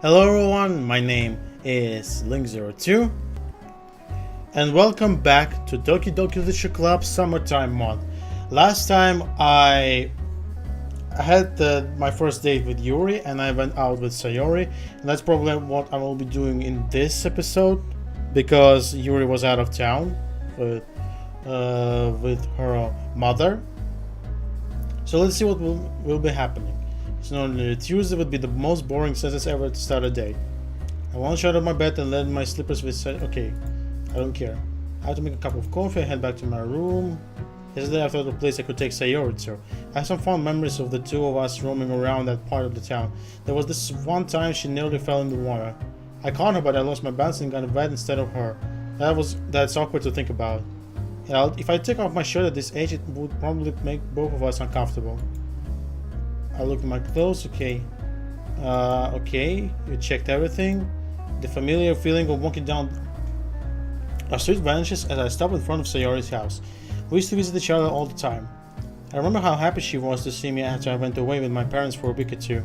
Hello everyone, my name is Link02 and welcome back to Doki Literature Club Summertime Mod. Last time I had my first date with Yuri and I went out with Sayori, and that's probably what I will be doing in this episode because Yuri was out of town with her mother. So let's see what will be happening. So normally Tuesday would be the most boring sentence ever to start a day. I want to shut out my bed and let my slippers with okay, I don't care. I have to make a cup of coffee and head back to my room. Yesterday I thought of a place I could take Sayori to. I have some fond memories of the two of us roaming around that part of the town. There was this one time she nearly fell in the water. I caught her, but I lost my balance and got wet instead of her. That's awkward to think about. If I take off my shirt at this age, it would probably make both of us uncomfortable. I looked at my clothes, okay. Okay, you checked everything. The familiar feeling of walking down our street vanishes as I stop in front of Sayori's house. We used to visit each other all the time. I remember how happy she was to see me after I went away with my parents for a week or two.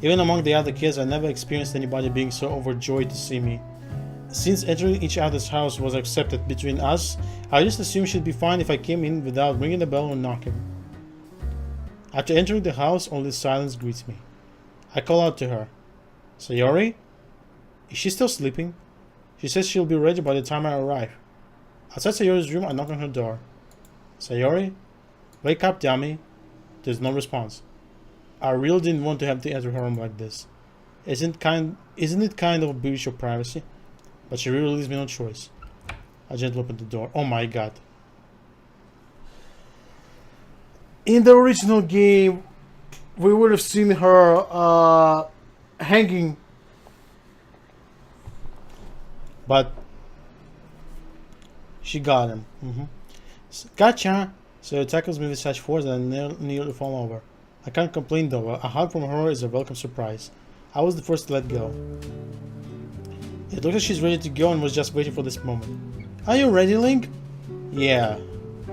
Even among the other kids, I never experienced anybody being so overjoyed to see me. Since entering each other's house was accepted between us, I just assumed she'd be fine if I came in without ringing the bell or knocking. After entering the house, only silence greets me. I call out to her. Sayori? Is she still sleeping? She says she'll be ready by the time I arrive. Outside Sayori's room, I knock on her door. Sayori? Wake up, dummy. There's no response. I really didn't want to have to enter her room like this. Isn't it kind of a breach of privacy? But she really leaves me no choice. I gently open the door. Oh my god. In the original game, we would have seen her hanging, but she got him. Gotcha! So he tackles me with such force that I nearly fall over. I can't complain though. A hug from her is a welcome surprise. I was the first to let go. It looks like she's ready to go and was just waiting for this moment. Are you ready, Link? Yeah.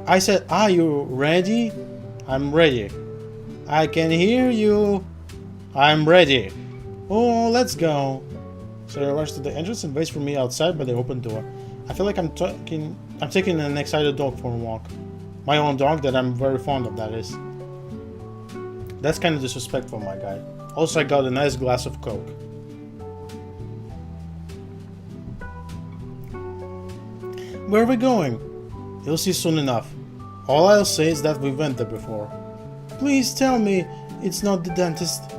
I said, are you ready? I'm ready. I can hear you. I'm ready. Oh, let's go. So I rush to the entrance and waits for me outside by the open door. I feel like I'm taking an excited dog for a walk. My own dog that I'm very fond of, that is. That's kind of disrespectful, my guy. Also, I got a nice glass of Coke. Where are we going? You'll see soon enough. All I'll say is that we went there before. Please tell me it's not the dentist.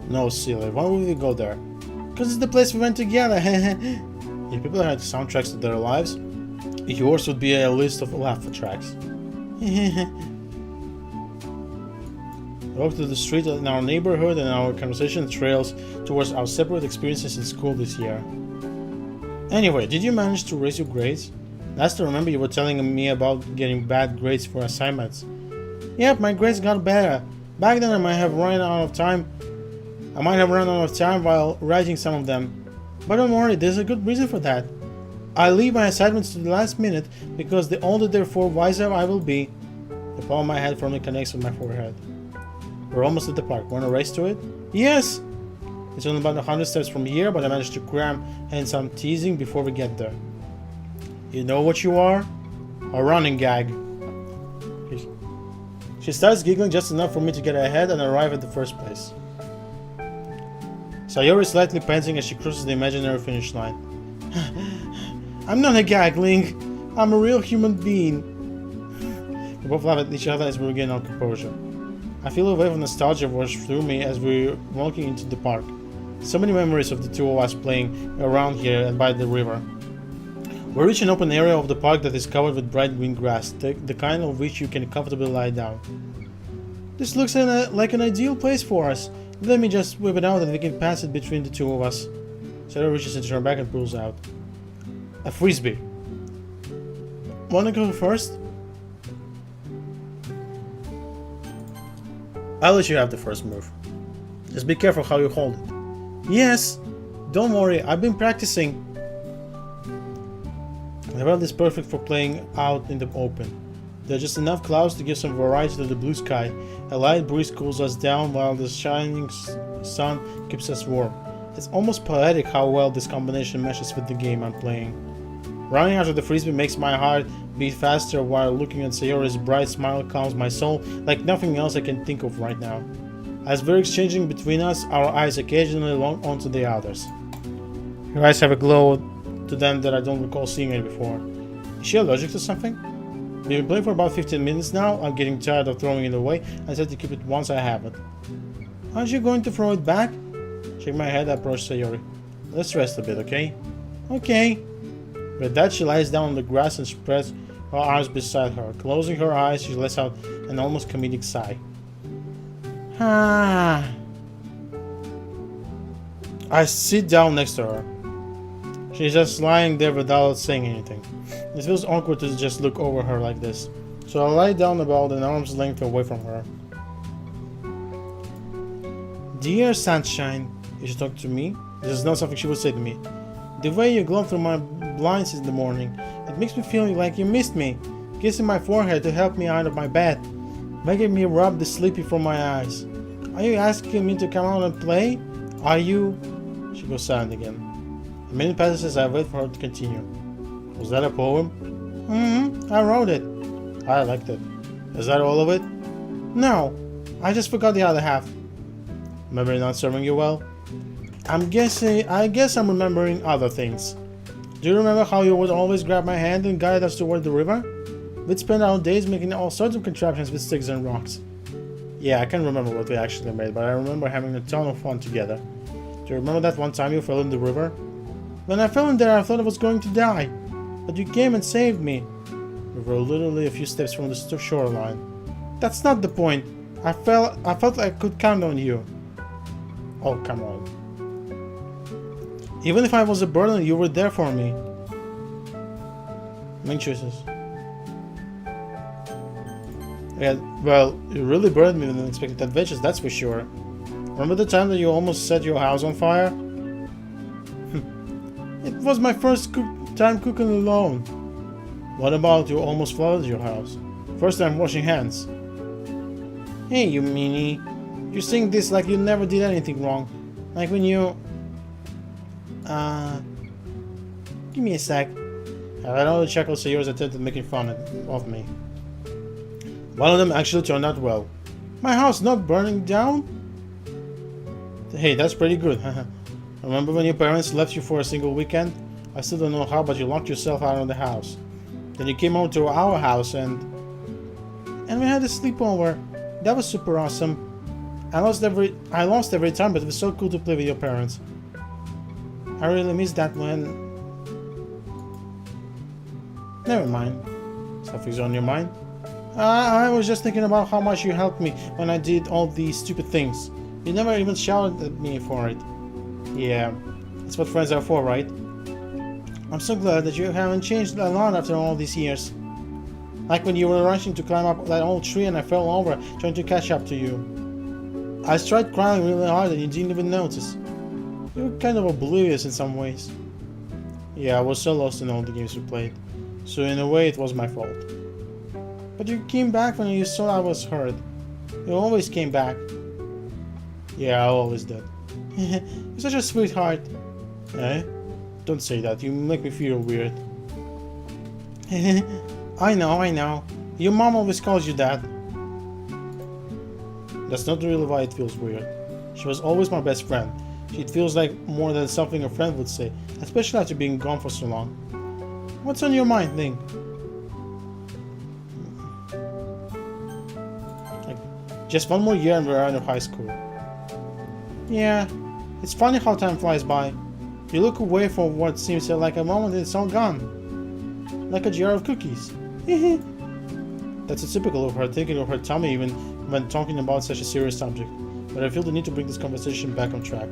No, silly. Why would we go there? Because it's the place we went together. If people had soundtracks to their lives, yours would be a list of laugh tracks. I walk through the street in our neighborhood and our conversation trails towards our separate experiences in school this year. Anyway, did you manage to raise your grades? Last I remember you were telling me about getting bad grades for assignments. Yep, my grades got better. Back then I might have run out of time while writing some of them. But don't worry, there's a good reason for that. I leave my assignments to the last minute because the older therefore wiser I will be. The palm of my hand firmly connects with my forehead. We're almost at the park. Want to race to it? Yes! It's only about 100 steps from here, but I managed to cram in some teasing before we get there. You know what you are? A running gag. She starts giggling just enough for me to get ahead and arrive at the first place. Sayori is slightly panting as she crosses the imaginary finish line. I'm not a gag, Link. I'm a real human being. We both laugh at each other as we regain our composure. I feel a wave of nostalgia rush through me as we're walking into the park. So many memories of the two of us playing around here and by the river. We reach an open area of the park that is covered with bright green grass, the kind of which you can comfortably lie down. This looks like an ideal place for us. Let me just whip it out and we can pass it between the two of us. Sarah reaches into her bag and pulls out a frisbee. Wanna go first? I'll let you have the first move. Just be careful how you hold it. Yes! Don't worry, I've been practicing. The world is perfect for playing out in the open. There are just enough clouds to give some variety to the blue sky. A light breeze cools us down while the shining sun keeps us warm. It's almost poetic how well this combination meshes with the game I'm playing. Running after the frisbee makes my heart beat faster, while looking at Sayori's bright smile calms my soul like nothing else I can think of right now. As we're exchanging between us, our eyes occasionally lock onto the others. Her eyes have a glow to them that I don't recall seeing it before. Is she allergic to something? We've been playing for about 15 minutes now. I'm getting tired of throwing it away. I said to keep it once I have it. Aren't you going to throw it back? Shake my head, I approach Sayori. Let's rest a bit, okay? Okay. With that, she lies down on the grass and spreads her arms beside her. Closing her eyes, she lets out an almost comedic sigh. Ah. I sit down next to her. She's just lying there without saying anything. It feels awkward to just look over her like this. So I lie down about an arm's length away from her. Dear Sunshine, you should talk to me. This is not something she would say to me. The way you glow through my blinds in the morning, it makes me feel like you missed me. Kissing my forehead to help me out of my bed. Making me rub the sleepy from my eyes. Are you asking me to come out and play? Are you? She goes silent again. A minute passes as I wait for her to continue. Was that a poem? I wrote it. I liked it. Is that all of it? No, I just forgot the other half. Memory not serving you well? I guess I'm remembering other things. Do you remember how you would always grab my hand and guide us toward the river? We'd spend our days making all sorts of contraptions with sticks and rocks. Yeah, I can't remember what we actually made, but I remember having a ton of fun together. Do you remember that one time you fell in the river? When I fell in there, I thought I was going to die. But you came and saved me. We were literally a few steps from the shoreline. That's not the point. I felt I could count on you. Oh, come on. Even if I was a burden, you were there for me. Main choices. Yeah, well, you really burdened me with unexpected adventures, that's for sure. Remember the time that you almost set your house on fire? It was my first time cooking alone. What about you almost flooded your house? First time washing hands. Hey, you meanie. You're saying this like you never did anything wrong. Like when you... Give me a sec. I know the chuckles of yours attempted making fun of me. One of them actually turned out well. My house not burning down? Hey, that's pretty good. Remember when your parents left you for a single weekend? I still don't know how, but you locked yourself out of the house. Then you came over to our house and we had a sleepover. That was super awesome. I lost every time, but it was so cool to play with your parents. I really miss that when... Never mind. Something's on your mind? I was just thinking about how much you helped me when I did all these stupid things. You never even shouted at me for it. Yeah, that's what friends are for, right? I'm so glad that you haven't changed a lot after all these years. Like when you were rushing to climb up that old tree and I fell over trying to catch up to you. I tried crying really hard and you didn't even notice. You were kind of oblivious in some ways. Yeah, I was so lost in all the games we played. So in a way it was my fault. But you came back when you saw I was hurt. You always came back. Yeah, I always did. You're such a sweetheart. Eh? Don't say that, you make me feel weird. I know. Your mom always calls you that. That's not really why it feels weird. She was always my best friend. It feels like more than something a friend would say, especially after being gone for so long. What's on your mind, Ling? Like, just one more year and we're out of high school. Yeah, it's funny how time flies by. You look away for what seems like a moment and it's all gone. Like a jar of cookies. That's a typical of her, thinking of her tummy even when talking about such a serious subject. But I feel the need to bring this conversation back on track.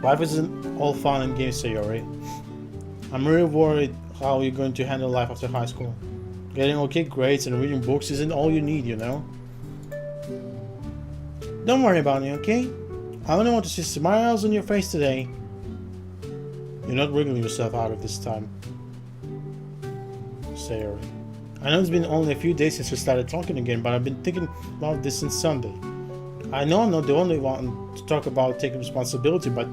Life isn't all fun and games, Sayori. I'm really worried how you're going to handle life after high school. Getting okay grades and reading books isn't all you need, you know? Don't worry about me, okay? I only want to see smiles on your face today. You're not wriggling yourself out of this time. Sayori. I know it's been only a few days since we started talking again, but I've been thinking about this since Sunday. I know I'm not the only one to talk about taking responsibility, but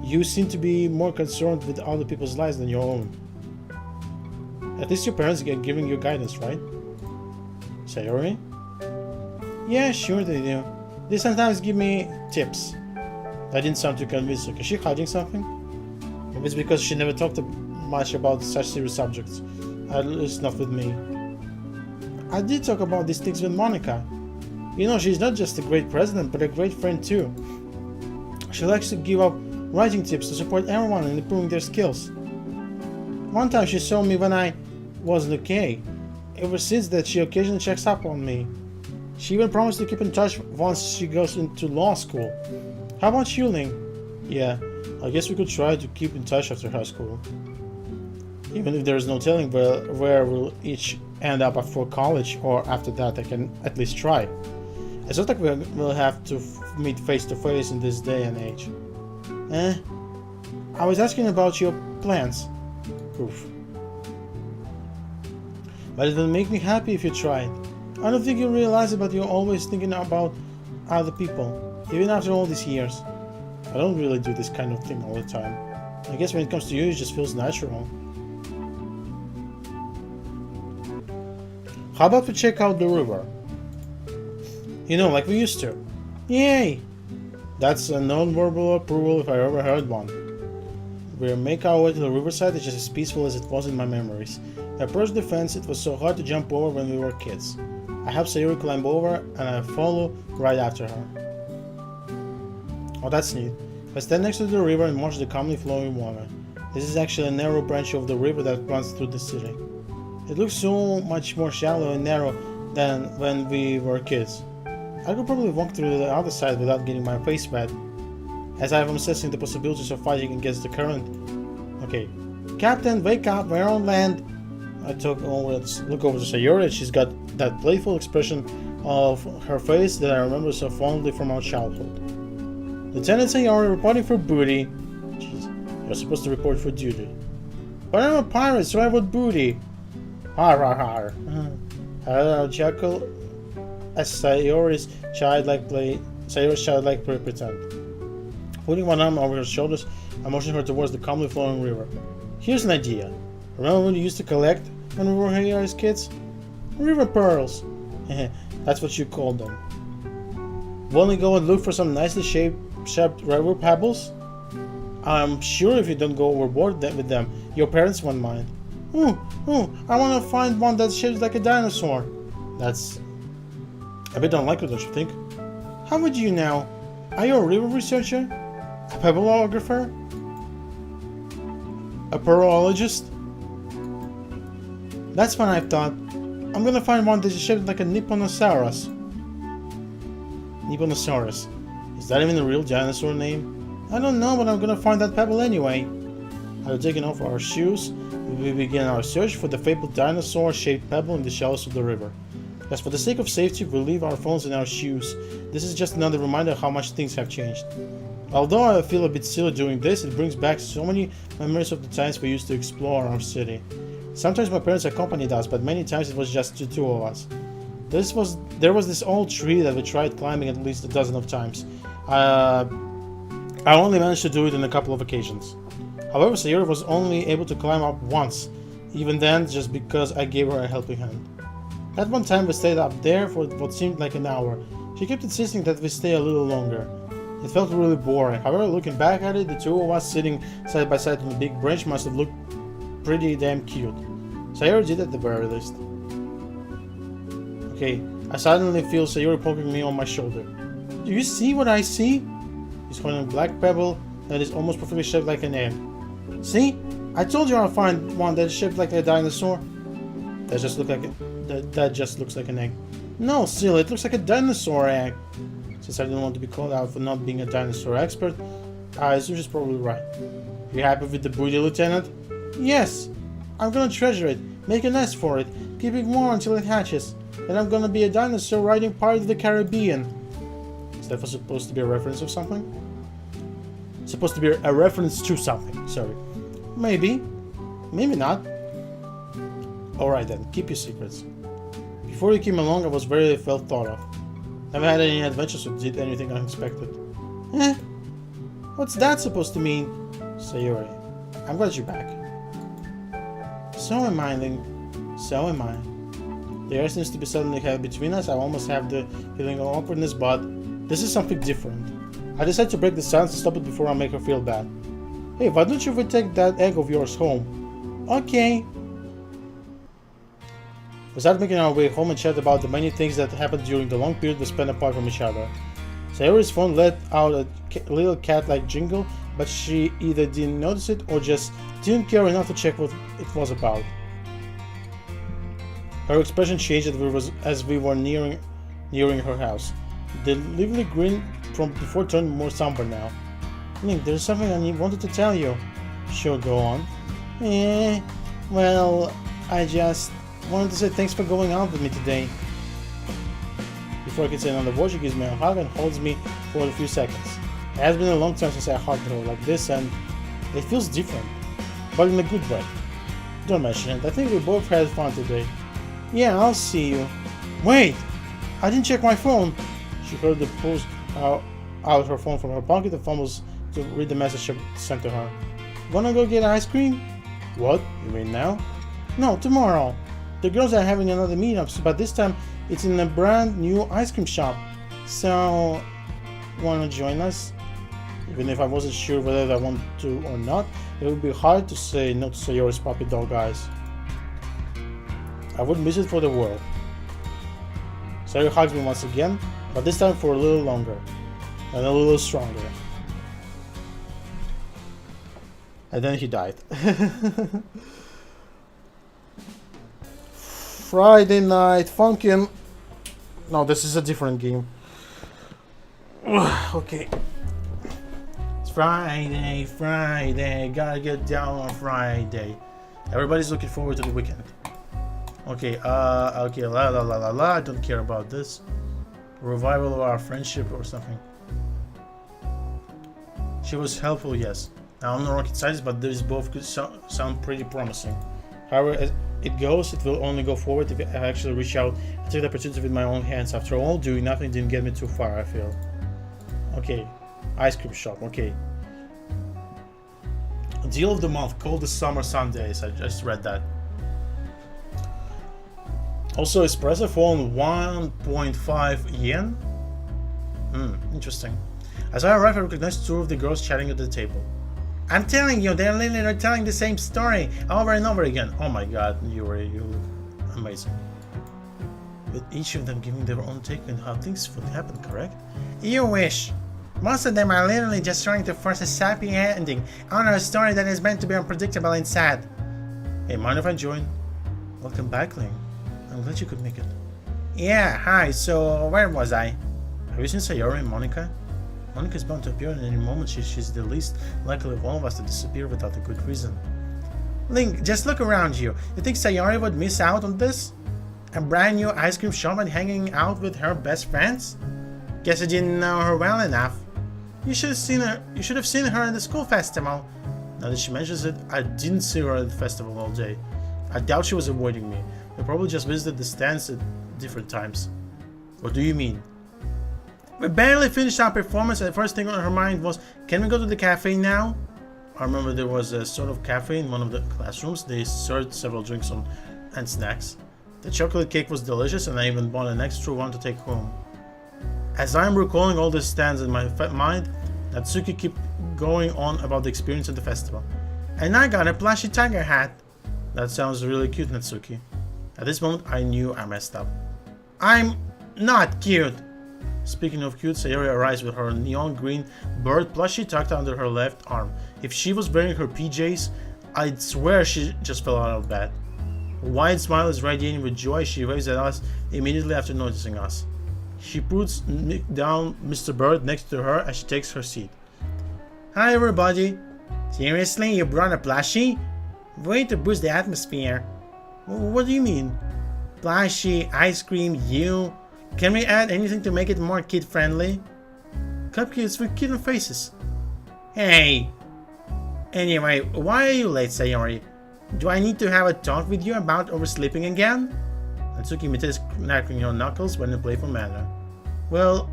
you seem to be more concerned with other people's lives than your own. At least your parents are giving you guidance, right? Sayori? Yeah, sure they do. They sometimes give me tips. That didn't sound too convincing. Is she hiding something? Maybe it's because she never talked much about such serious subjects. At least not with me. I did talk about these things with Monica. You know, she's not just a great president, but a great friend too. She likes to give out writing tips to support everyone in improving their skills. One time she saw me when I wasn't okay. Ever since that, she occasionally checks up on me. She even promised to keep in touch once she goes into law school. How about you, Ling? Yeah, I guess we could try to keep in touch after high school. Even if there is no telling where we'll each end up after college, or after that I can at least try. It's not like we'll have to meet face to face in this day and age. I was asking about your plans. Oof. But it will make me happy if you tried. I don't think you realize it, but you're always thinking about other people, even after all these years. I don't really do this kind of thing all the time. I guess when it comes to you, it just feels natural. How about we check out the river? You know, like we used to. Yay! That's a non-verbal approval if I ever heard one. We'll make our way to the riverside. It's just as peaceful as it was in my memories. I approached the fence. It was so hard to jump over when we were kids. I helped Sayori climb over, and I follow right after her. Oh, that's neat. I stand next to the river and watch the calmly flowing water. This is actually a narrow branch of the river that runs through the city. It looks so much more shallow and narrow than when we were kids. I could probably walk through the other side without getting my face wet, as I am assessing the possibilities of fighting against the current. Okay. Captain, wake up, we're on land. I look over to Sayori. She's got that playful expression of her face that I remember so fondly from our childhood. Lieutenant Sayori reporting for booty. Jeez, you're supposed to report for duty. But I'm a pirate, so I want booty. Har har har. I'll chuckle as Sayori's childlike pretend. Putting one arm over her shoulders, I motion her towards the calmly flowing river. Here's an idea. Remember when you used to collect when we were here as kids? River pearls. That's what you called them. Want to go and look for some nicely shaped river pebbles? I'm sure if you don't go overboard with them, your parents won't mind. I want to find one that's shaped like a dinosaur. That's a bit unlikely, don't you think? How would you now? Are you a river researcher? A pebbleographer? A pearlologist? That's what I thought. I'm gonna find one that's shaped like a Nipponosaurus. Nipponosaurus. Is that even a real dinosaur name? I don't know, but I'm gonna find that pebble anyway. After taking off our shoes, we begin our search for the fabled dinosaur-shaped pebble in the shallows of the river. As for the sake of safety, we leave our phones in our shoes. This is just another reminder how much things have changed. Although I feel a bit silly doing this, it brings back so many memories of the times we used to explore our city. Sometimes my parents accompanied us, but many times it was just the two of us. There was this old tree that we tried climbing at least a dozen of times. I only managed to do it on a couple of occasions. However, Sayori was only able to climb up once, even then just because I gave her a helping hand. That one time we stayed up there for what seemed like an hour. She kept insisting that we stay a little longer. It felt really boring. However, looking back at it, the two of us sitting side by side on a big branch must have looked pretty damn cute. Sayori did at the very least. Okay, I suddenly feel Sayori poking me on my shoulder. Do you see what I see? He's holding a black pebble that is almost perfectly shaped like an egg. See? I told you I'll find one that's shaped like a dinosaur. That just looks like an egg. No, silly, it looks like a dinosaur egg. Since I didn't want to be called out for not being a dinosaur expert, I assume she's probably right. You happy with the booty, Lieutenant? Yes. I'm gonna treasure it, make a nest for it, keep it warm until it hatches. Then I'm gonna be a dinosaur riding Pirates of the Caribbean. Is that supposed to be a reference of something? Supposed to be a reference to something, sorry. Maybe. Maybe not. Alright then, keep your secrets. Before you came along, I was very well thought of. Haven't had any adventures or did anything unexpected. Eh? What's that supposed to mean? Sayori. I'm glad you're back. So am I, Ling. So am I. The air seems to be suddenly held between us. I almost have the feeling of awkwardness, but this is something different. I decided to break the silence and stop it before I make her feel bad. Hey, why don't you take that egg of yours home? Okay. We started making our way home and chat about the many things that happened during the long period we spent apart from each other. Sayori's phone let out a little cat-like jingle, but she either didn't notice it or just didn't care enough to check what it was about. Her expression changed as we were nearing her house. The lively grin from before turned more somber now. Link, there's something I wanted to tell you. Sure, go on. Well, I just wanted to say thanks for going out with me today. Before I can say another word, she gives me a hug and holds me for a few seconds. It has been a long time since I hugged her like this, and it feels different, but in a good way. Don't mention it. I think we both had fun today. Yeah, I'll see you. Wait! I didn't check my phone! She hurriedly pulls out her phone from her pocket and fumbles to read the message sent to her. Wanna go get ice cream? What? You mean now? No, tomorrow. The girls are having another meetup, but this time it's in a brand new ice cream shop. So, wanna join us? Even if I wasn't sure whether I want to or not, it would be hard to say no to Sayori's puppy dog eyes. I wouldn't miss it for the world. Sayori hugs me once again, but this time for a little longer and a little stronger. And then he died. Friday night, funkin'. No, this is a different game. Okay. It's Friday, gotta get down on Friday. Everybody's looking forward to the weekend. Okay, la la la la la, I don't care about this. Revival of our friendship or something. She was helpful, yes. Now, I'm not rocket scientist, but these both could sound pretty promising. However, as it goes, it will only go forward if I actually reach out and take the opportunity with my own hands. After all, doing nothing didn't get me too far, I feel. Okay, ice cream shop, okay. Deal of the month, coldest summer Sundays, I just read that. Also, espresso phone 1.5 yen? Interesting. As I arrive, I recognize two of the girls chatting at the table. I'm telling you, they're literally telling the same story over and over again. Oh my god, Yuri, you look amazing. With each of them giving their own take on how things would happen, correct? You wish. Most of them are literally just trying to force a sappy ending on a story that is meant to be unpredictable and sad. Hey, mind if I join? Welcome back, Ling. I'm glad you could make it. Yeah, hi, so where was I? Have you seen Sayori and Monica? Monica's bound to appear at any moment. She's the least likely of all of us to disappear without a good reason. Link, just look around you. You think Sayori would miss out on this? A brand new ice cream shop and hanging out with her best friends? Guess you didn't know her well enough. You should have seen her at the school festival. Now that she mentions it, I didn't see her at the festival all day. I doubt she was avoiding me. We probably just visited the stands at different times. What do you mean? We barely finished our performance and the first thing on her mind was, can we go to the cafe now? I remember there was a sort of cafe in one of the classrooms. They served several drinks and snacks. The chocolate cake was delicious and I even bought an extra one to take home. As I'm recalling all these stands in my mind, Natsuki kept going on about the experience at the festival. And I got a plushy tiger hat. That sounds really cute, Natsuki. At this moment, I knew I messed up. I'm not cute! Speaking of cute, Sayori arrives with her neon green bird plushie tucked under her left arm. If she was wearing her PJs, I'd swear she just fell out of bed. Her wide smile is radiating with joy. She waves at us immediately after noticing us. She puts down Mr. Bird next to her as she takes her seat. Hi everybody! Seriously, you brought a plushie? Way to boost the atmosphere. What do you mean? Plushie, ice cream, you... Can we add anything to make it more kid-friendly? Cupcakes with kitten faces. Hey! Anyway, why are you late, Sayori? Do I need to have a talk with you about oversleeping again? Natsuki imitates knacking her knuckles when in playful manner. Well,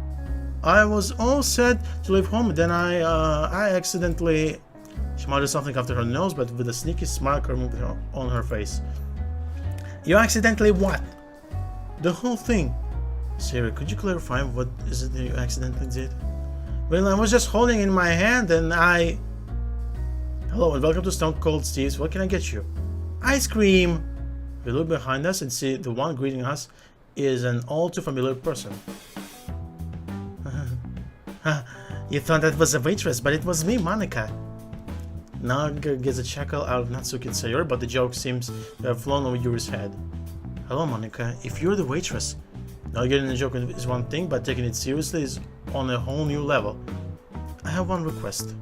I was all set to leave home, then I accidentally... She muttered something after her nose, but with a sneaky smile on her face. You accidentally what? The whole thing. Siri, could you clarify what is it that you accidentally did? Well, I was just holding it in my hand and I... Hello and welcome to Stone Cold Steve's. What can I get you? Ice cream! We look behind us and see the one greeting us is an all too familiar person. You thought that was a waitress, but it was me, Monica. Naga gets a chuckle out of Natsuki and Sayori, but the joke seems to have flown over Yuri's head. Hello, Monica. If you're the waitress, not getting a joke is one thing, but taking it seriously is on a whole new level. I have one request.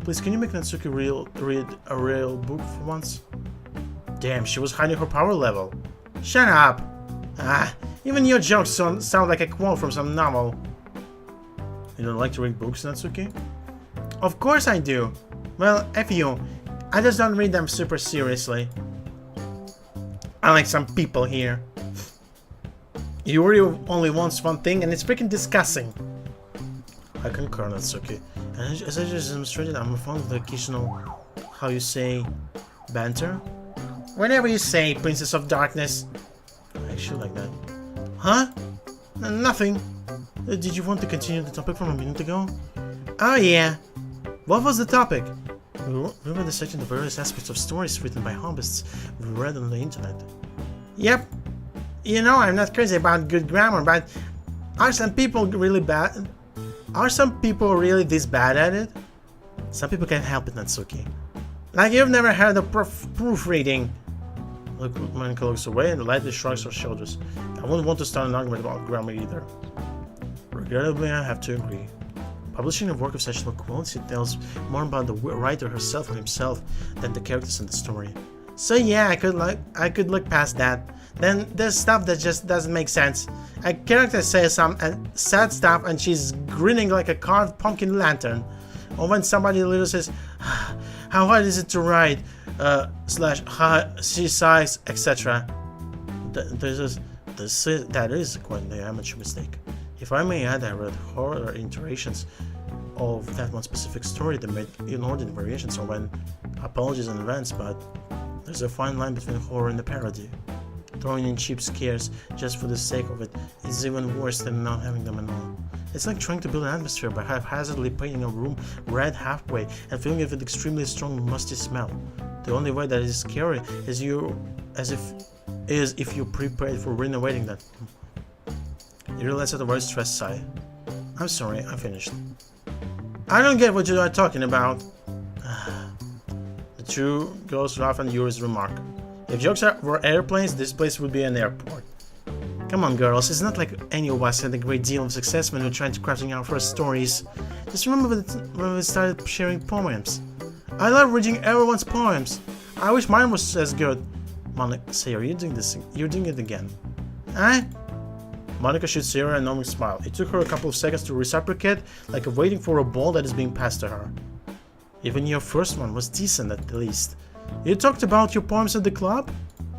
Please, can you make Natsuki read a real book for once? Damn, she was hiding her power level. Shut up! Ah, even your jokes sound like a quote from some novel. You don't like to read books, Natsuki? Of course I do. Well, F you. I just don't read them super seriously. Unlike some people here. Yuri only wants one thing, and it's freaking disgusting. I concur, Natsuki. And as I just demonstrated, I'm fond of the occasional, how you say, banter? Whatever you say, Princess of Darkness. I actually like that. Huh? Nothing. Did you want to continue the topic from a minute ago? Oh yeah. What was the topic? We were dissecting the various aspects of stories written by hobbyists we read on the internet. Yep. You know, I'm not crazy about good grammar, but are some people really bad? Are some people really this bad at it? Some people can't help it, Natsuki. Like you've never heard of proofreading. Look, Monica looks away and lightly shrugs her shoulders. I wouldn't want to start an argument about grammar either. Regrettably, I have to agree. Publishing a work of such low quality tells more about the writer herself or himself than the characters in the story. So yeah, I could look past that. Then there's stuff that just doesn't make sense. A character says some sad stuff and she's grinning like a carved pumpkin lantern. Or when somebody literally says, how hard is it to write? / she sighs, etc. That is quite an amateur mistake. If I may add, I read horror iterations of that one specific story that made inordinate variations on when apologies in advance, but there's a fine line between horror and the parody. Throwing in cheap scares just for the sake of it is even worse than not having them at all. It's like trying to build an atmosphere by haphazardly painting a room red halfway and filling it with extremely strong musty smell. The only way that is scary is if you prepared for renovating that room. You realize that a very stressed sigh. I'm sorry, I finished. I don't get what you are talking about. The two girls laugh at Yuri's remark. If jokes were airplanes, this place would be an airport. Come on, girls, it's not like any of us had a great deal of success when we were trying to crafting our first stories. Just remember when we started sharing poems. I love reading everyone's poems. I wish mine was as good. Monica, Sarah, you're doing it again. Eh? Monica shoots Sarah a knowing smile. It took her a couple of seconds to reciprocate, like waiting for a ball that is being passed to her. Even your first one was decent at the least. You talked about your poems at the club?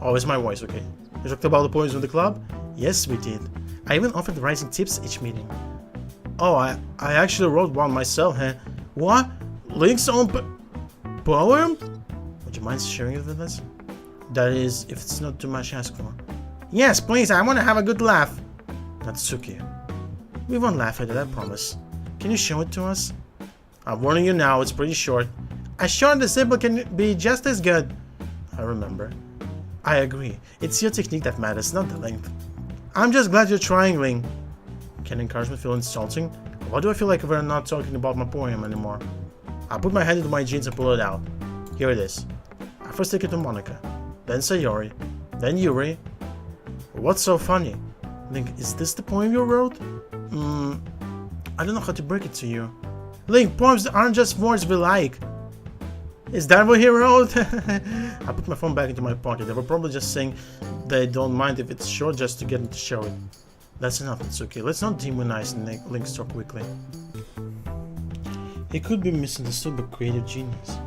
Oh, it's my voice, okay. You talked about the poems at the club? Yes, we did. I even offered writing tips each meeting. Oh, I actually wrote one myself, huh? What? Link's own poem? Would you mind sharing it with us? That is, if it's not too much asked for. Yes, please, I want to have a good laugh. Natsuki. We won't laugh at it, I promise. Can you show it to us? I'm warning you now, it's pretty short. As short as simple can be just as good. I remember. I agree. It's your technique that matters, not the length. I'm just glad you're trying, Ling. Can encouragement feel insulting? Why do I feel like we're not talking about my poem anymore? I put my hand into my jeans and pull it out. Here it is. I first take it to Monica, then Sayori, then Yuri. What's so funny? Link, is this the poem you wrote? I don't know how to break it to you. Link, poems aren't just words we like. Is that what he wrote? I put my phone back into my pocket. They were probably just saying they don't mind if it's short just to get him to show it. That's enough, it's okay. Let's not demonize Link so quickly. He could be misunderstood by creative genius.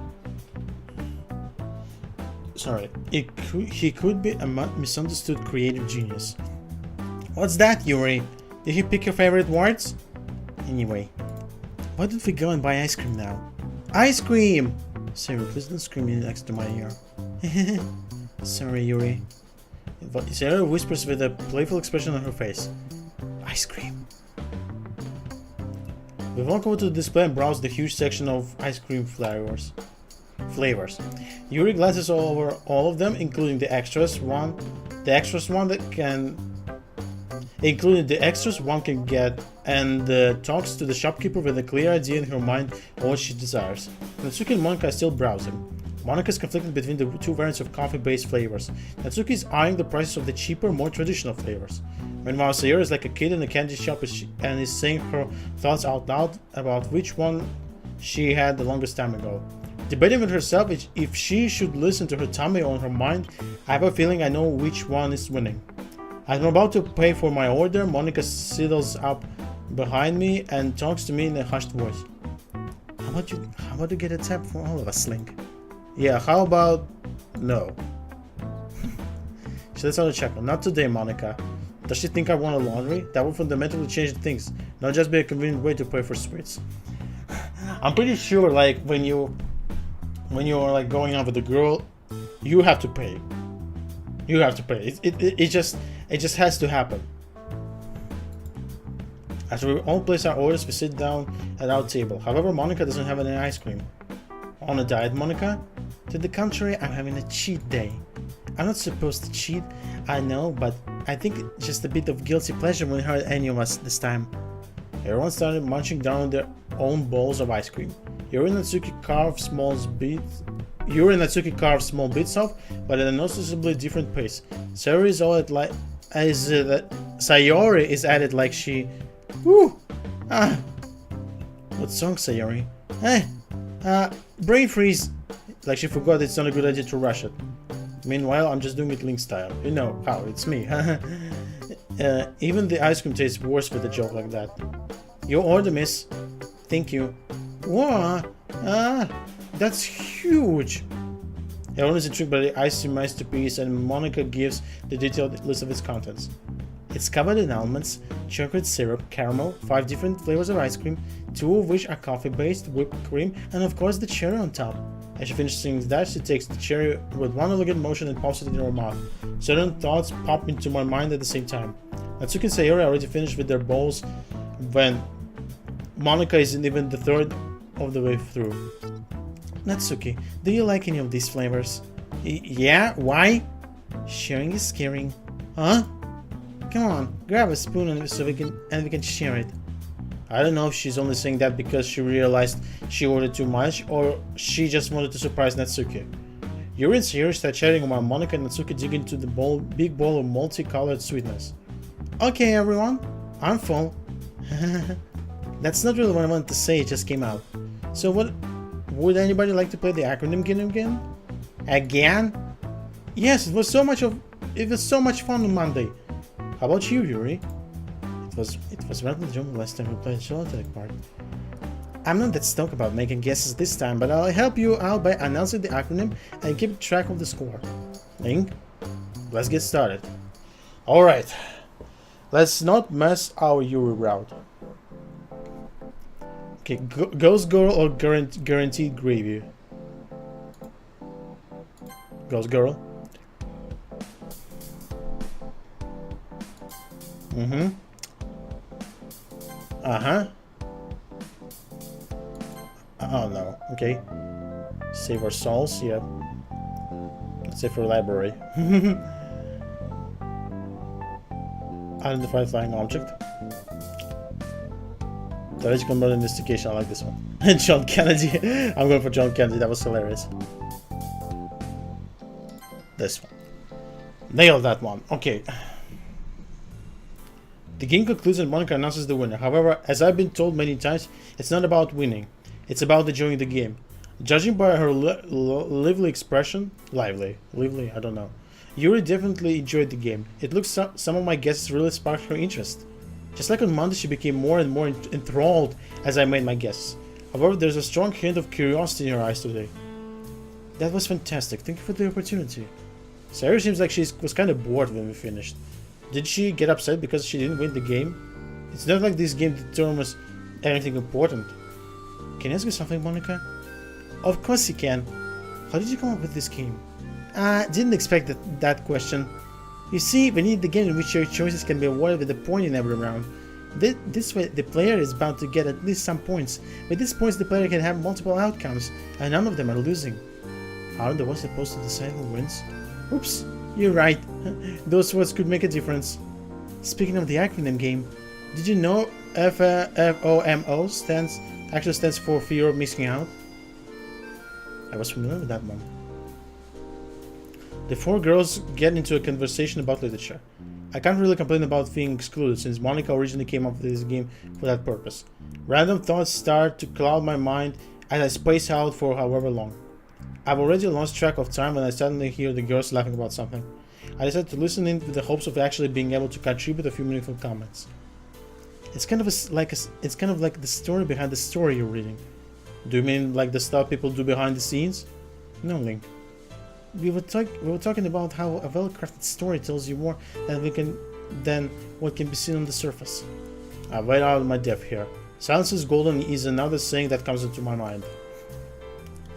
Sorry, he could be a misunderstood creative genius. What's that, Yuri? Did you pick your favorite words? Anyway, why don't we go and buy ice cream now? Ice cream! Sarah, please don't scream next to my ear. Sorry, Yuri. Sarah whispers with a playful expression on her face. Ice cream. We walk over to the display and browse the huge section of ice cream flavors. Yuri glances all over all of them, including the extras one can get, and talks to the shopkeeper with a clear idea in her mind of what she desires. Natsuki and Monika are still browsing. Monika is conflicted between the two variants of coffee-based flavors. Natsuki is eyeing the prices of the cheaper, more traditional flavors. Meanwhile, Sayori is like a kid in a candy shop and is saying her thoughts out loud about which one she had the longest time ago. Debating with herself if she should listen to her tummy or her mind, I have a feeling I know which one is winning. As I'm about to pay for my order, Monika sidles up behind me and talks to me in a hushed voice. How about you get a tab for all of us, Link? Yeah, how about... no. She lets out a chuckle. Not today, Monika. Does she think I want a laundry? That would fundamentally change things, not just be a convenient way to pay for sweets. I'm pretty sure, like, when you are like going out with a girl, you have to pay. You have to pay. It just has to happen. After we all place our orders, we sit down at our table. However, Monika doesn't have any ice cream. On a diet, Monika? To the contrary, I'm having a cheat day. I'm not supposed to cheat, I know, but I think it's just a bit of guilty pleasure won't hurt any of us this time. Everyone started munching down on their own bowls of ice cream. Yuri and Natsuki carved small bits off, but at a noticeably different pace. Sayori is all at Sayori is at it like she... Woo! Ah! What song, Sayori? Brain freeze! Like she forgot it's not a good idea to rush it. Meanwhile, I'm just doing it Link style. You know how, it's me. Even the ice cream tastes worse with a joke like that. Your order, miss. Thank you. Whoa! That's huge! Everyone is intrigued by the icy masterpiece, and Monika gives the detailed list of its contents. It's covered in almonds, chocolate syrup, caramel, 5 different flavors of ice cream, 2 of which are coffee-based, whipped cream, and of course the cherry on top. As she finishes saying that, she takes the cherry with one elegant motion and pops it in her mouth. Certain thoughts pop into my mind at the same time. Natsuki and Sayori already finished with their bowls when Monika isn't even the third of the way through. Natsuki, do you like any of these flavors? Yeah? Why? Sharing is caring. Huh? Come on, grab a spoon and we can share it. I don't know if she's only saying that because she realized she ordered too much, or she just wanted to surprise Natsuki. Yuri and Sayori start chatting while Monika and Natsuki dig into the big bowl of multicolored sweetness. Okay, everyone, I'm full. That's not really what I wanted to say, it just came out. So what, would anybody like to play the acronym game again? Again? Yes, it was so much fun on Monday. How about you, Yuri? It was relatively the last time we played the Solitary part. I'm not that stoked about making guesses this time, but I'll help you out by announcing the acronym and keep track of the score. Link, let's get started. Alright, let's not mess our Yuri route. Okay, Ghost Girl or Guaranteed Gravy? Ghost Girl. Oh no, okay. Save our souls, yeah. Let's save our library. Identify flying object. Theoretical murder investigation, I like this one. John Kennedy. I'm going for John Kennedy, that was hilarious. This one. Nailed that one, okay. The game concludes and Monika announces the winner. However, as I've been told many times, it's not about winning. It's about enjoying the game. Judging by her lively expression... Lively, I don't know. Yuri definitely enjoyed the game. It looks some of my guesses really sparked her interest. Just like on Monday, she became more and more enthralled as I made my guesses. However, there's a strong hint of curiosity in her eyes today. That was fantastic. Thank you for the opportunity. Sayori seems like she was kind of bored when we finished. Did she get upset because she didn't win the game? It's not like this game determines anything important. Can I ask you something, Monica? Of course you can. How did you come up with this game? I didn't expect that question. You see, we need the game in which your choices can be awarded with a point in every round. This way, the player is bound to get at least some points. With these points, the player can have multiple outcomes, and none of them are losing. Aren't the ones supposed to decide who wins? Oops, you're right. Those words could make a difference. Speaking of the acronym game, did you know FOMO actually stands for fear of missing out? I was familiar with that one. The four girls get into a conversation about literature. I can't really complain about being excluded, since Monica originally came up with this game for that purpose. Random thoughts start to cloud my mind as I space out for however long. I've already lost track of time when I suddenly hear the girls laughing about something. I decided to listen in with the hopes of actually being able to contribute a few meaningful comments. It's kind of like the story behind the story you're reading. Do you mean like the stuff people do behind the scenes? No, Link. We were talking about how a well-crafted story tells you more than what can be seen on the surface. I'm right out of my depth here. Silence is golden is another saying that comes into my mind.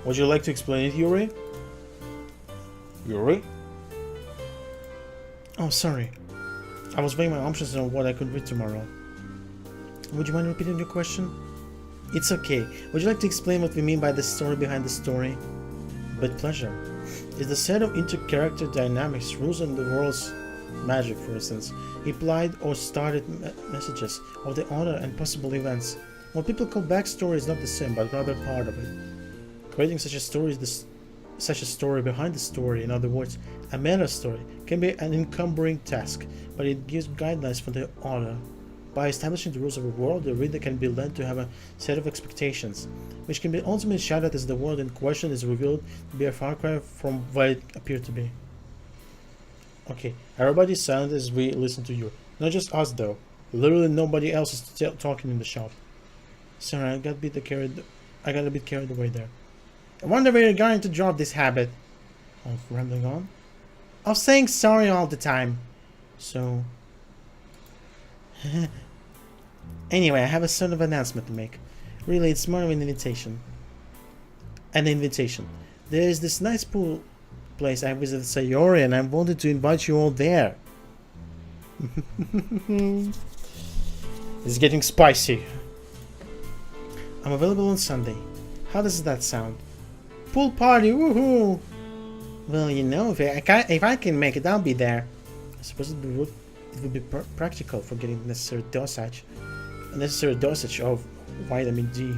Would you like to explain it, Yuri? Yuri? Oh, sorry. I was weighing my options on what I could read tomorrow. Would you mind repeating your question? It's okay. Would you like to explain what we mean by the story behind the story? With pleasure. Is the set of inter-character dynamics, rules in the world's magic, for instance, implied or started messages of the author and possible events. What people call backstory is not the same, but rather part of it. Creating such a story behind the story, in other words, a meta story, can be an encumbering task, but it gives guidelines for the author. By establishing the rules of a world, the reader can be led to have a set of expectations, which can be ultimately shattered as the world in question is revealed to be a far cry from what it appeared to be. Okay, everybody's silent as we listen to you. Not just us though. Literally nobody else is talking in the shop. Sorry, I got a bit carried away there. I wonder where you're going to drop this habit. Of rambling on? Of saying sorry all the time. So... Anyway, I have a sort of announcement to make. Really, it's more of an invitation. There is this nice pool place I visited Sayori, and I wanted to invite you all there. It's getting spicy. I'm available on Sunday. How does that sound? Pool party, woohoo! Well, you know, if I can make it, I'll be there. I suppose it would be practical for getting the necessary dosage of vitamin D.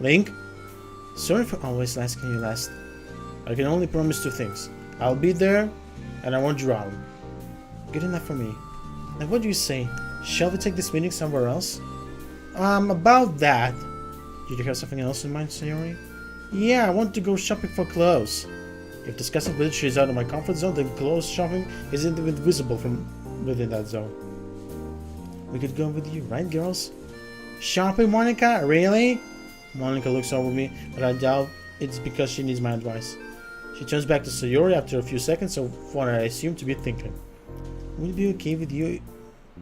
Link? Sorry for always asking you last. I can only promise two things. I'll be there, and I won't drown. Good enough for me. Now what do you say? Shall we take this meeting somewhere else? About that. Did you have something else in mind, Sayori? Yeah, I want to go shopping for clothes. If discussing literature is out of my comfort zone, then clothes shopping isn't even visible from within that zone. We could go with you, right, girls? Shopping, Monica? Really? Monica looks over me, but I doubt it's because she needs my advice. She turns back to Sayori after a few seconds of what I assume to be thinking. Would it be okay with you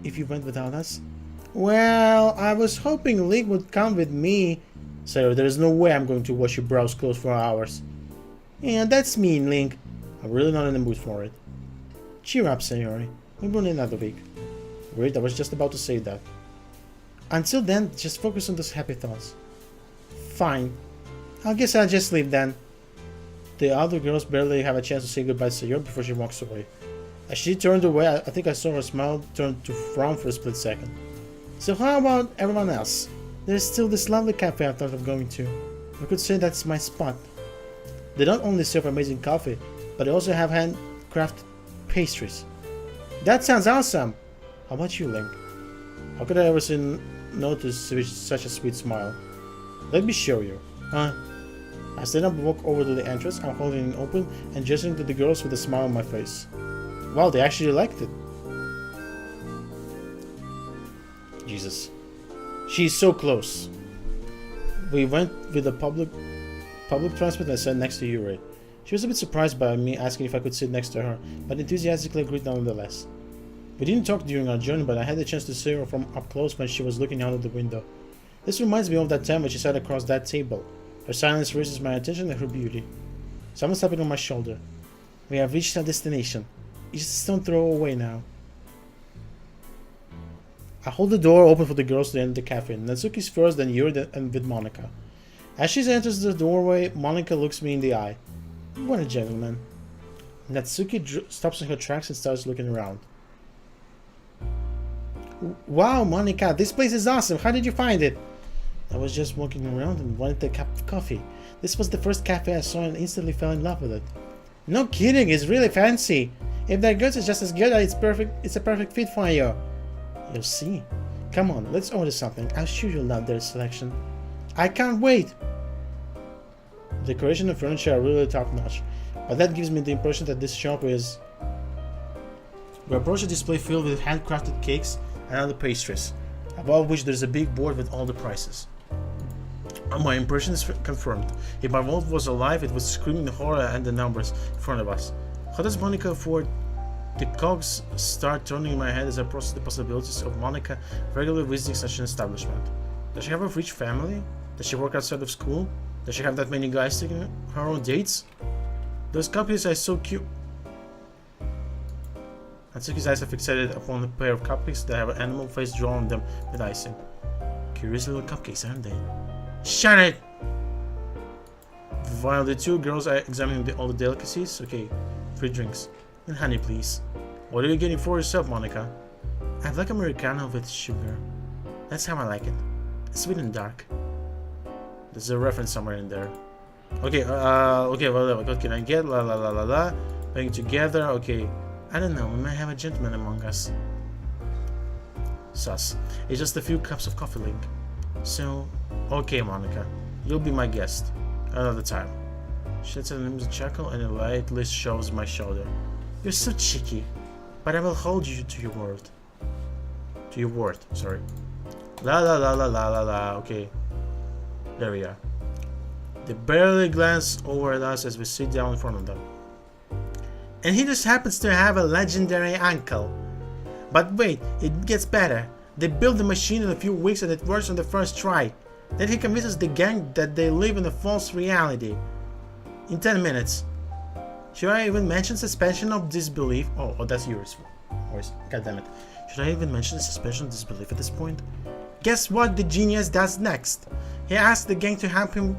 if you went without us? Well, I was hoping Link would come with me. Sayori, there is no way I'm going to wash your brow's clothes for hours. Yeah, that's mean, Link. I'm really not in the mood for it. Cheer up, Sayori. Maybe in another week. Wait, I was just about to say that. Until then, just focus on those happy thoughts. Fine. I guess I'll just leave then. The other girls barely have a chance to say goodbye to Sayori before she walks away. As she turned away, I think I saw her smile turn to frown for a split second. So how about everyone else? There's still this lovely cafe I thought of going to. I could say that's my spot. They not only serve amazing coffee, but they also have handcrafted pastries. That sounds awesome! How about you, Link? How could I ever notice such a sweet smile? Let me show you. I stand up and walk over to the entrance. I'm holding it open and gesturing to the girls with a smile on my face. Wow, they actually liked it. Jesus. She's so close. We went with the public transport and I sat next to Yuri. She was a bit surprised by me asking if I could sit next to her, but enthusiastically agreed nonetheless. We didn't talk during our journey, but I had the chance to see her from up close when she was looking out of the window. This reminds me of that time when she sat across that table. Her silence raises my attention and her beauty. Someone's tapping on my shoulder. We have reached our destination. It's just a stone throw away now. I hold the door open for the girls to enter the cafe. Natsuki's first, then Yuri, and with Monica. As she enters the doorway, Monica looks me in the eye. What a gentleman. Natsuki stops in her tracks and starts looking around. Wow, Monica, this place is awesome. How did you find it? I was just walking around and wanted a cup of coffee. This was the first cafe I saw and instantly fell in love with it. No kidding, it's really fancy. If their goods is just as good, it's a perfect fit for you. You'll see. Come on, let's order something. I'm sure you'll love their selection. I can't wait. The decoration and furniture are really top notch, but that gives me the impression that this shop is... We approach a display filled with handcrafted cakes and other pastries, above which there's a big board with all the prices. My impression is confirmed. If my world was alive, it would scream the horror and the numbers in front of us. How does Monica afford? The cogs start turning in my head as I process the possibilities of Monica regularly visiting such an establishment. Does she have a rich family? Does she work outside of school? Does she have that many guys taking her on dates? Those cupcakes are so cute. Natsuki's eyes are fixated upon a pair of cupcakes that have an animal face drawn on them with icing. Curious little cupcakes, aren't they? Shut it! While the two girls are examining all the delicacies, okay, free drinks. And honey, please. What are you getting for yourself, Monica? I'd like Americano with sugar. That's how I like it. Sweet and dark. There's a reference somewhere in there. Okay, okay, well, what can I get? La la la la la. Playing together, okay. I don't know, we might have a gentleman among us. Sus. It's just a few cups of coffee, Link. So, okay, Monica. You'll be my guest. Another time. She lets out an amusing chuckle and a lightly shoves my shoulder. You're so cheeky, but I will hold you to your word. To your word, sorry. La la la la la la la, okay. There we are. They barely glance over at us as we sit down in front of them. And he just happens to have a legendary uncle. But wait, it gets better. They build the machine in a few weeks and it works on the first try. Then he convinces the gang that they live in a false reality. In 10 minutes. Should I even mention suspension of disbelief? Oh, that's Yuri's voice. God damn it. Should I even mention suspension of disbelief at this point? Guess what the genius does next? He asks the gang to help him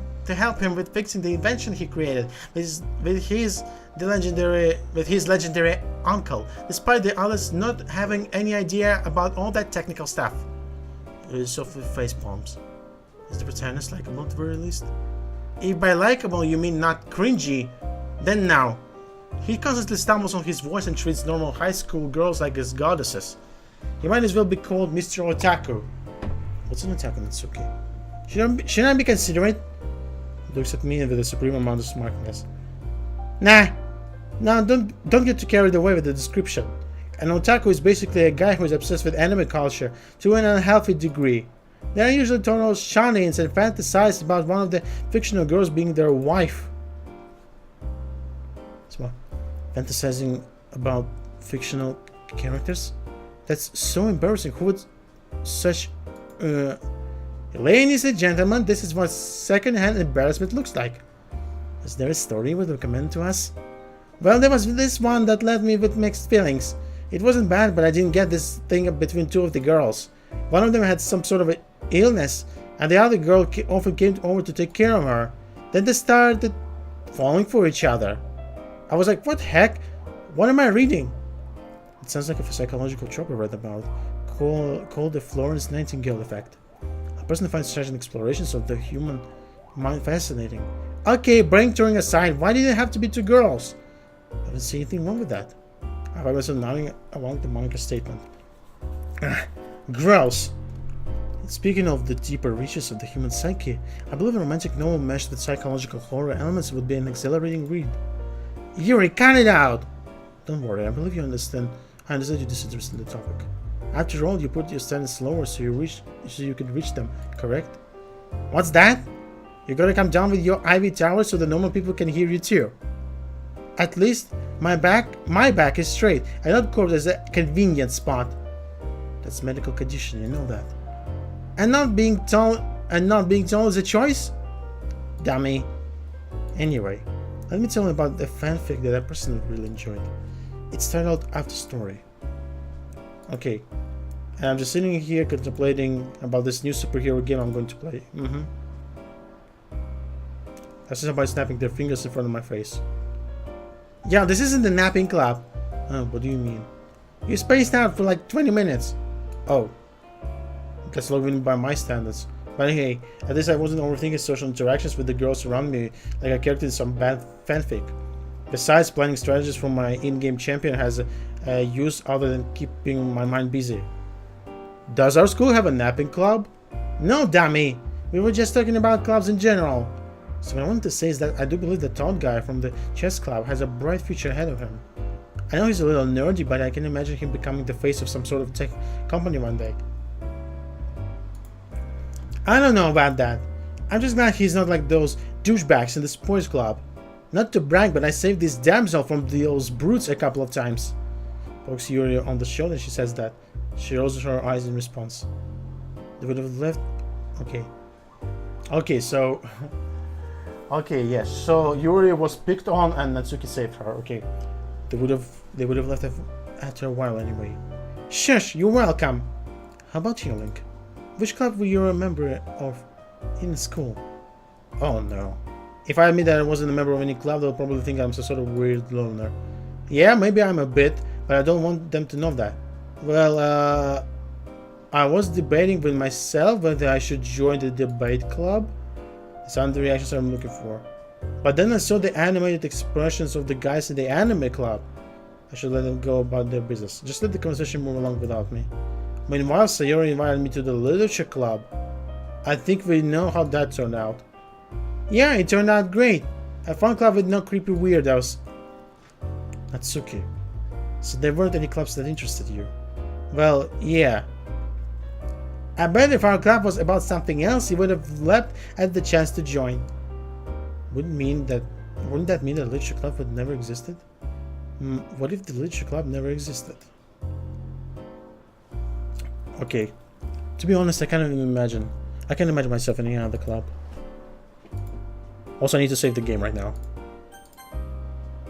with fixing the invention he created with his legendary uncle, despite the others not having any idea about all that technical stuff. Sophie face palms. Is the protagonist likable at the very least? If by likable you mean not cringy, then now. He constantly stumbles on his voice and treats normal high school girls like his goddesses. He might as well be called Mr. Otaku. What's an otaku, Natsuki? Shouldn't I be considerate? He looks at me with a supreme amount of smartness. Nah, don't get too carried away with the description. An otaku is basically a guy who is obsessed with anime culture to an unhealthy degree. They are usually total shanins and fantasize about one of the fictional girls being their wife. So, fantasizing about fictional characters? That's so embarrassing. Who would such... Ladies and gentlemen, this is what second-hand embarrassment looks like. Is there a story you would recommend to us? Well, there was this one that left me with mixed feelings. It wasn't bad, but I didn't get this thing between two of the girls. One of them had some sort of illness, and the other girl often came over to take care of her. Then they started falling for each other. I was like, what heck? What am I reading? It sounds like a psychological trope I read about, called the Florence Nightingale effect. I personally find such an explorations of the human mind fascinating. Okay, brain touring aside, why did it have to be two girls? I don't see anything wrong with that. I find myself nodding along the Monica's statement. Gross. Speaking of the deeper reaches of the human psyche, I believe a romantic novel meshed with psychological horror elements would be an exhilarating read. Yuri, cut it out! Don't worry, I believe you understand. I understand your disinterest in the topic. After all, you put your standards lower so you can reach them, correct? What's that? You gotta come down with your Ivy Tower so the normal people can hear you too. At least, My back is straight. I not court as a convenient spot. That's medical condition, you know that. And not being tall is a choice? Dummy. Anyway, let me tell you about the fanfic that I personally really enjoyed. It started out after story. Okay. And I'm just sitting here contemplating about this new superhero game I'm going to play. That's somebody snapping their fingers in front of my face. Yeah, this isn't the napping club. Oh, what do you mean? You spaced out for like 20 minutes. Oh. That's low even by my standards. But hey, at least I wasn't overthinking social interactions with the girls around me like a character in some bad fanfic. Besides, planning strategies for my in-game champion has a use other than keeping my mind busy. Does our school have a napping club? No, dummy! We were just talking about clubs in general. So what I wanted to say is that I do believe the tall guy from the chess club has a bright future ahead of him. I know he's a little nerdy, but I can imagine him becoming the face of some sort of tech company one day. I don't know about that. I'm just glad he's not like those douchebags in the sports club. Not to brag, but I saved this damsel from those brutes a couple of times. Pokes Yuri on the shoulder, she says that. She rolls her eyes in response. They would have left... Okay. Okay, so... Okay, yes. So Yuri was picked on and Natsuki saved her. Okay. They would have left after a while anyway. Shush, you're welcome. How about you, Link? Which club were you a member of in school? Oh no. If I admit that I wasn't a member of any club, they'll probably think I'm some sort of weird loner. Yeah, maybe I'm a bit, but I don't want them to know that. Well, I was debating with myself whether I should join the debate club. These aren't the reactions I'm looking for. But then I saw the animated expressions of the guys in the anime club. I should let them go about their business. Just let the conversation move along without me. Meanwhile, Sayori invited me to the literature club. I think we know how that turned out. Yeah, it turned out great. A fun club with no creepy weirdos. Natsuki. So there weren't any clubs that interested you? Well, yeah. I bet if our club was about something else, he would have leapt at the chance to join. Wouldn't that mean that the literature club would never existed? What if the literature club never existed? Okay. To be honest, I can't even imagine. I can't imagine myself in any other club. Also, I need to save the game right now.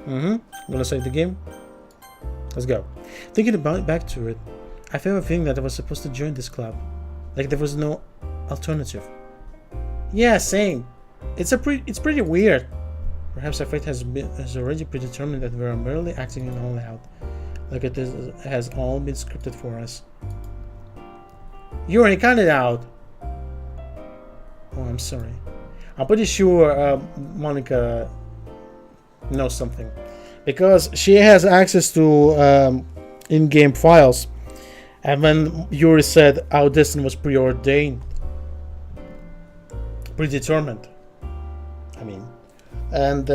I'm gonna save the game. Let's go. Thinking about back to it, I feel a feeling that I was supposed to join this club. Like there was no alternative. Yeah, same. It's pretty weird. Perhaps our fate has already predetermined that we are merely acting it all out. Like it has all been scripted for us. You already cut it out. Oh, I'm sorry. I'm pretty sure Monica knows something. Because she has access to in-game files. And when Yuri said our destiny was preordained. Predetermined. I mean. And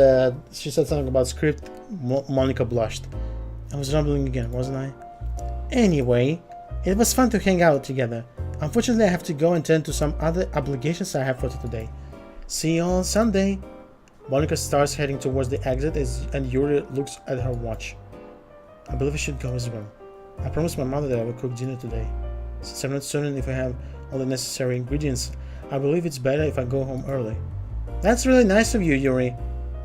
she said something about script. Monica blushed. I was rambling again, wasn't I? Anyway, it was fun to hang out together. Unfortunately, I have to go and tend to some other obligations I have for today. See you on Sunday. Monica starts heading towards the exit and Yuri looks at her watch. I believe I should go as well. I promised my mother that I would cook dinner today. Since I'm not certain if I have all the necessary ingredients, I believe it's better if I go home early. That's really nice of you, Yuri.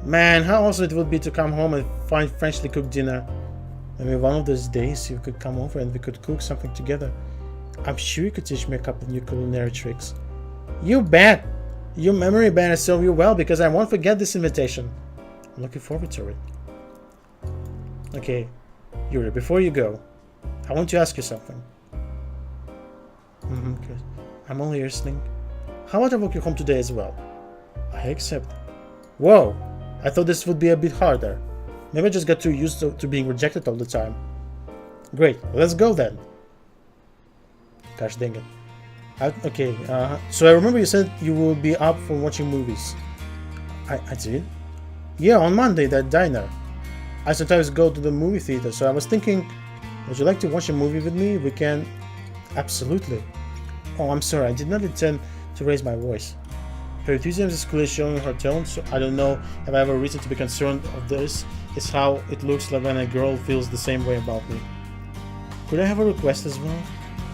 Man, how awesome it would be to come home and find freshly cooked dinner. Maybe one of those days you could come over and we could cook something together. I'm sure you could teach me a couple of new culinary tricks. You bet! Your memory better serve you well because I won't forget this invitation. I'm looking forward to it. Okay, Yuri, before you go, I want to ask you something. Good. I'm only listening. How about I walk you home today as well? I accept. Whoa! I thought this would be a bit harder. Maybe I just got too used to being rejected all the time. Great, let's go then. Gosh dang it. Okay, so I remember you said you would be up for watching movies. I did? Yeah, on Monday, that diner. I sometimes go to the movie theater, so I was thinking, would you like to watch a movie with me? We can... Absolutely. Oh, I'm sorry, I did not intend to raise my voice. Her enthusiasm is clearly showing in her tone, so I don't know if I have a reason to be concerned of this. It's how it looks like when a girl feels the same way about me. Could I have a request as well?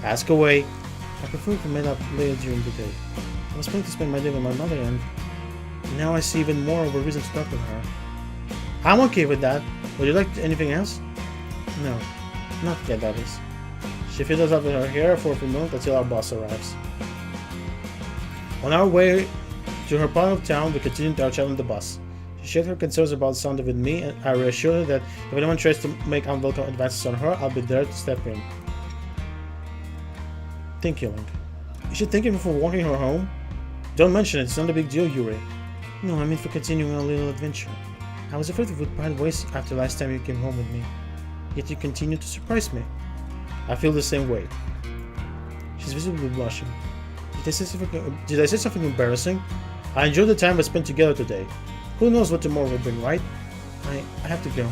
Ask away. I prefer if we met up later during the day. I was planning to spend my day with my mother, and now I see even more of a reason to talk with her. I'm okay with that. Would you like anything else? No, not yet, that is. She fiddles up with her hair for a few minutes until our boss arrives. On our way to her part of town, we continued our chat on the bus. She shared her concerns about Sunday with me, and I reassured her that if anyone tries to make unwelcome advances on her, I'll be there to step in. Thank you, Link. You should thank me for walking her home. Don't mention it, it's not a big deal, Yuri. No, I mean for continuing our little adventure. I was afraid we would part ways after last time you came home with me. Yet you continue to surprise me. I feel the same way. She's visibly blushing. Did I say something embarrassing? I enjoyed the time we spent together today. Who knows what tomorrow will bring, right? I have to go.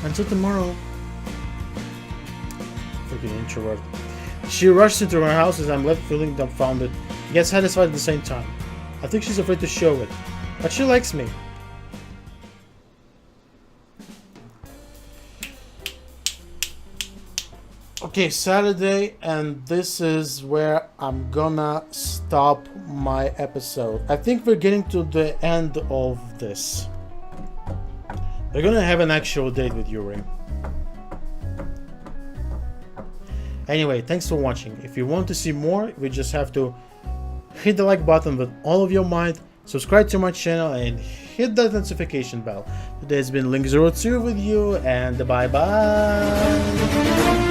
Until tomorrow. Freaking introvert. She rushes into her house as I'm left feeling dumbfounded, yet satisfied at the same time. I think she's afraid to show it, but she likes me. Okay, Saturday, and this is where I'm gonna stop my episode. I think we're getting to the end of this. We're gonna have an actual date with Yuri. Anyway, thanks for watching. If you want to see more, we just have to hit the like button with all of your might, subscribe to my channel, and hit that notification bell. Today has been Link02 with you, and bye bye!